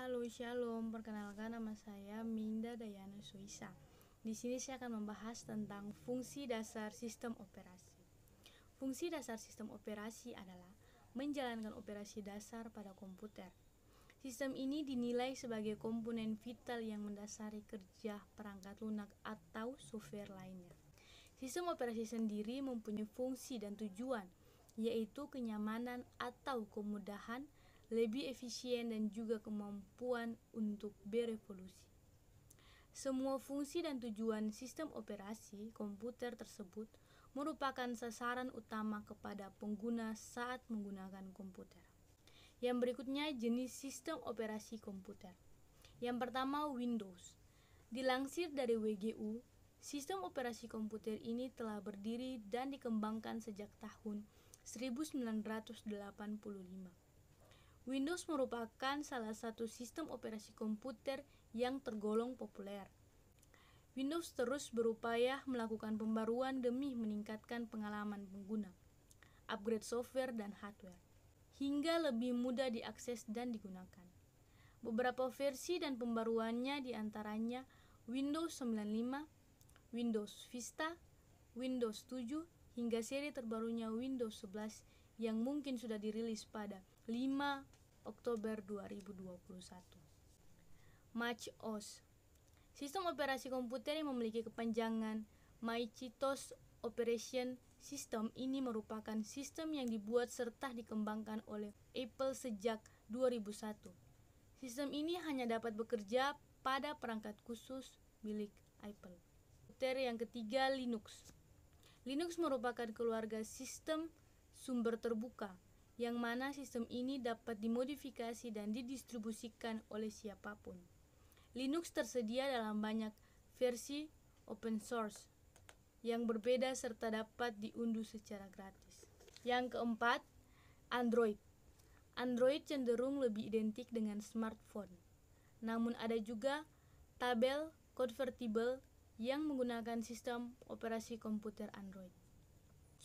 Halo, Shalom. Perkenalkan nama saya Minda Dayana Suisa. Di sini saya akan membahas tentang fungsi dasar sistem operasi. Fungsi dasar sistem operasi adalah menjalankan operasi dasar pada komputer. Sistem ini dinilai sebagai komponen vital yang mendasari kerja perangkat lunak atau software lainnya. Sistem operasi sendiri mempunyai fungsi dan tujuan, yaitu kenyamanan atau kemudahan, lebih efisien dan juga kemampuan untuk berevolusi. Semua fungsi dan tujuan sistem operasi komputer tersebut merupakan sasaran utama kepada pengguna saat menggunakan komputer. Yang berikutnya jenis sistem operasi komputer. Yang pertama Windows. Dilansir dari WGU, sistem operasi komputer ini telah berdiri dan dikembangkan sejak tahun 1985. Windows merupakan salah satu sistem operasi komputer yang tergolong populer. Windows terus berupaya melakukan pembaruan demi meningkatkan pengalaman pengguna, upgrade software dan hardware, hingga lebih mudah diakses dan digunakan. Beberapa versi dan pembaruannya diantaranya Windows 95, Windows Vista, Windows 7, hingga seri terbarunya Windows 11 yang mungkin sudah dirilis pada 5 Oktober 2021. Mac OS. Sistem operasi komputer yang memiliki kepanjangan Macintosh Operation System ini merupakan sistem yang dibuat serta dikembangkan oleh Apple sejak 2001. Sistem ini hanya dapat bekerja pada perangkat khusus milik Apple. Komputer yang ketiga Linux. Linux merupakan keluarga sistem sumber terbuka, yang mana sistem ini dapat dimodifikasi dan didistribusikan oleh siapapun. Linux tersedia dalam banyak versi open source yang berbeda serta dapat diunduh secara gratis. Yang keempat, Android. Android cenderung lebih identik dengan smartphone. Namun ada juga tabel convertible yang menggunakan sistem operasi komputer Android.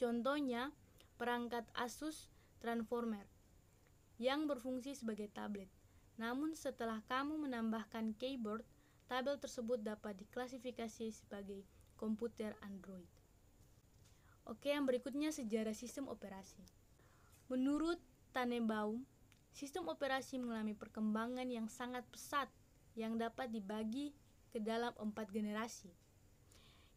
Contohnya, perangkat Asus Transformer yang berfungsi sebagai tablet. Namun setelah kamu menambahkan keyboard, tabel tersebut dapat diklasifikasi sebagai komputer Android. Oke, yang berikutnya sejarah sistem operasi. Menurut Tannenbaum, sistem operasi mengalami perkembangan yang sangat pesat yang dapat dibagi ke dalam 4 generasi.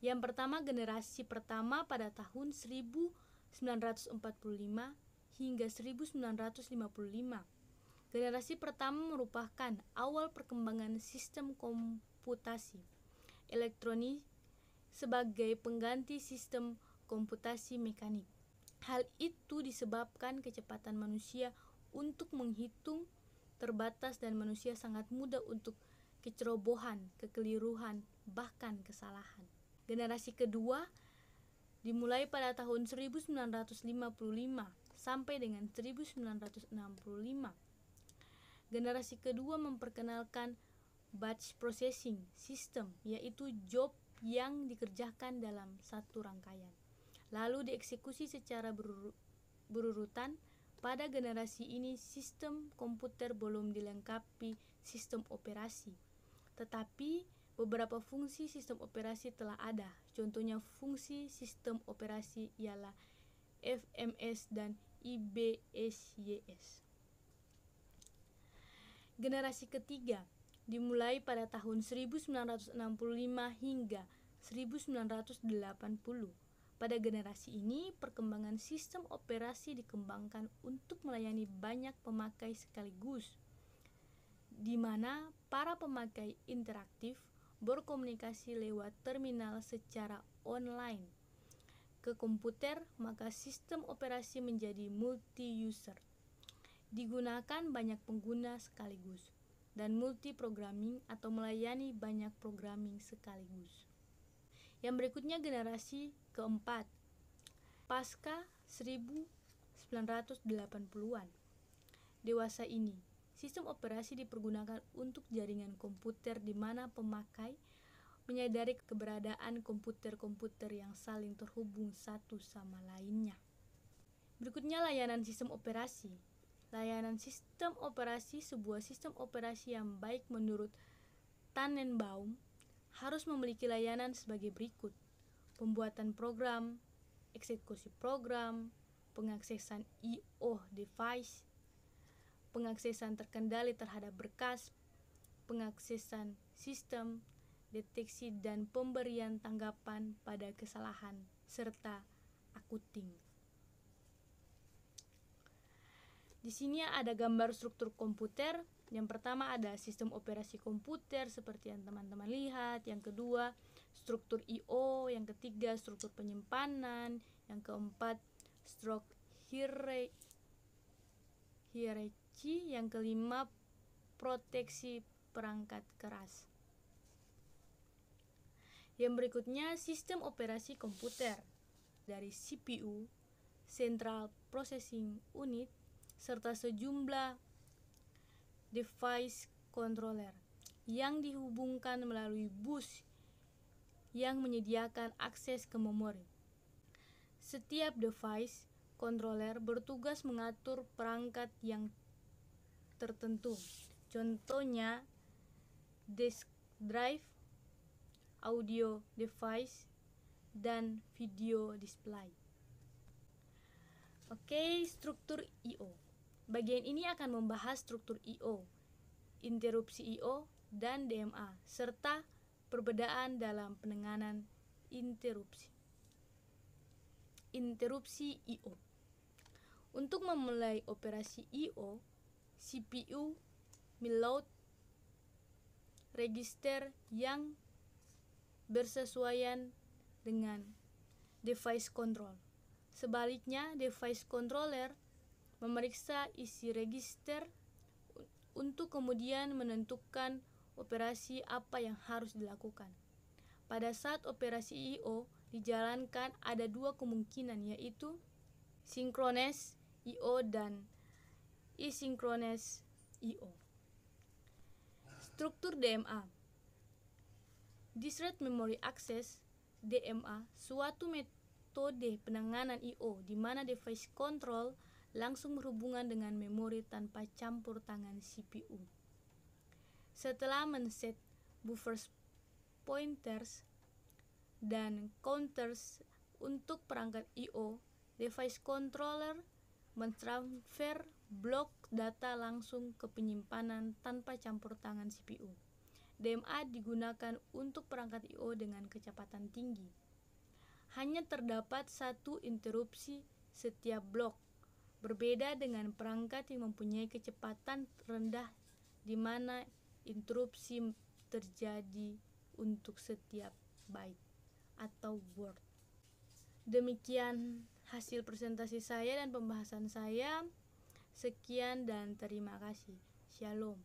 Yang pertama, generasi pertama pada tahun 1945 hingga 1955. Generasi pertama merupakan awal perkembangan sistem komputasi elektronik sebagai pengganti sistem komputasi mekanik. Hal itu disebabkan kecepatan manusia untuk menghitung terbatas dan manusia sangat mudah untuk kecerobohan, kekeliruan, bahkan kesalahan. Generasi kedua dimulai pada tahun 1955 sampai dengan 1965. Generasi kedua memperkenalkan batch processing system, yaitu job yang dikerjakan dalam satu rangkaian, lalu dieksekusi secara berurutan. Pada generasi ini sistem komputer belum dilengkapi sistem operasi, tetapi beberapa fungsi sistem operasi telah ada. Contohnya fungsi sistem operasi ialah FMS dan IBSYS. Generasi ketiga dimulai pada tahun 1965 hingga 1980. Pada generasi ini, perkembangan sistem operasi dikembangkan untuk melayani banyak pemakai sekaligus, di mana para pemakai interaktif berkomunikasi lewat terminal secara online ke komputer, maka sistem operasi menjadi multi-user. Digunakan banyak pengguna sekaligus dan multi-programming atau melayani banyak programming sekaligus. Yang berikutnya generasi keempat, pasca 1980-an. Dewasa ini, sistem operasi dipergunakan untuk jaringan komputer di mana pemakai menyadari keberadaan komputer-komputer yang saling terhubung satu sama lainnya. Berikutnya layanan sistem operasi. Layanan sistem operasi, sebuah sistem operasi yang baik menurut Tannenbaum harus memiliki layanan sebagai berikut: pembuatan program, eksekusi program, pengaksesan I/O device, pengaksesan terkendali terhadap berkas, pengaksesan sistem, deteksi dan pemberian tanggapan pada kesalahan, serta akuting. Di sini ada gambar struktur komputer. Yang pertama ada sistem operasi komputer seperti yang teman-teman lihat. Yang kedua struktur I/O. Yang ketiga struktur penyimpanan. Yang keempat struktur hierarki. Yang kelima proteksi perangkat keras. Yang berikutnya sistem operasi komputer dari CPU, Central Processing Unit, serta sejumlah device controller yang dihubungkan melalui bus yang menyediakan akses ke memori. Setiap device controller bertugas mengatur perangkat yang tertentu. Contohnya disk drive, audio device, dan video display. Oke, struktur I/O. Bagian ini akan membahas struktur I/O, interupsi I/O, dan DMA, serta perbedaan dalam penanganan interupsi. Interupsi I/O. Untuk memulai operasi I/O, CPU meload register yang bersesuaian dengan device control. Sebaliknya, device controller memeriksa isi register untuk kemudian menentukan operasi apa yang harus dilakukan. Pada saat operasi I/O dijalankan, ada dua kemungkinan, yaitu synchronous I/O dan asynchronous I/O. Struktur DMA. Discrete Memory Access (DMA) suatu metode penanganan I/O di mana device control langsung berhubungan dengan memori tanpa campur tangan CPU. Setelah men-set buffers, pointers, dan counters untuk perangkat I/O, device controller mentransfer blok data langsung ke penyimpanan tanpa campur tangan CPU. DMA digunakan untuk perangkat I/O dengan kecepatan tinggi. Hanya terdapat satu interupsi setiap blok, berbeda dengan perangkat yang mempunyai kecepatan rendah di mana interupsi terjadi untuk setiap byte atau word. Demikian hasil presentasi saya dan pembahasan saya. Sekian dan terima kasih. Shalom.